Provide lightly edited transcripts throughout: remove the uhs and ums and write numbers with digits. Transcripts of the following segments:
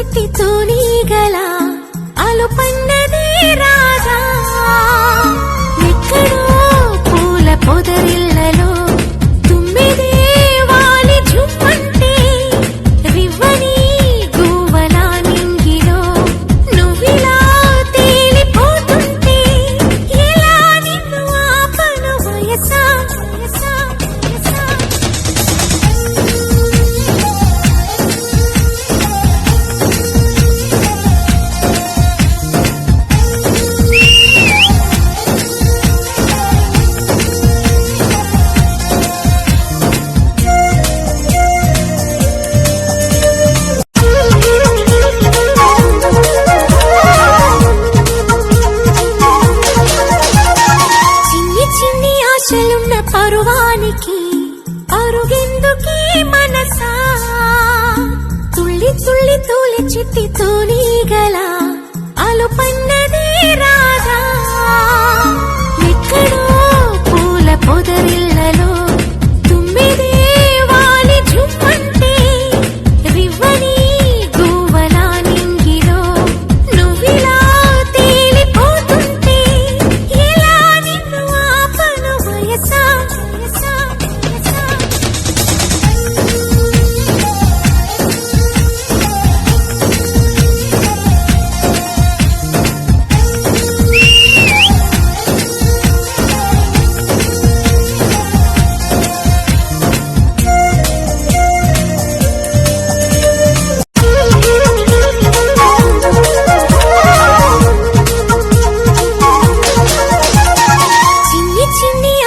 చిట్టి తూనీగల అలుపన్నదే రాజా ఎక్కడో పూల పొదరిల్లలో తుమ్మిదే వాలి చుమ్మంటే రివ్వని గువ్వలా నింగిలో నువ్విలా తేలిపోతుంటే ఎలా నిన్ను ఆపను వయసా ఆశలున్న పరువానికి అరుగెందుకీ మనసా తుళ్ళి తుళ్ళి తూలి చిట్టి తూనీగల అలుపన్నదే రాజా ఎక్కడో పూల పొదరిల్లలో తుమ్మిదే వాలి చుమ్మంటే రివ్వని గువ్వలా నింగిలో నువ్విలా తేలిపోతుంటే ఎలా నిన్ను ఆపను వయసా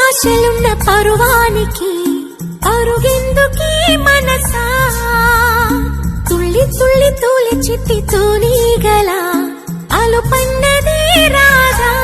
ఆశలున్న పరువానికి అరుగెందుకీ మనసా తుళ్ళి తుళ్ళి తూలి చిట్టి తూనీగల అలుపన్నదే రాజా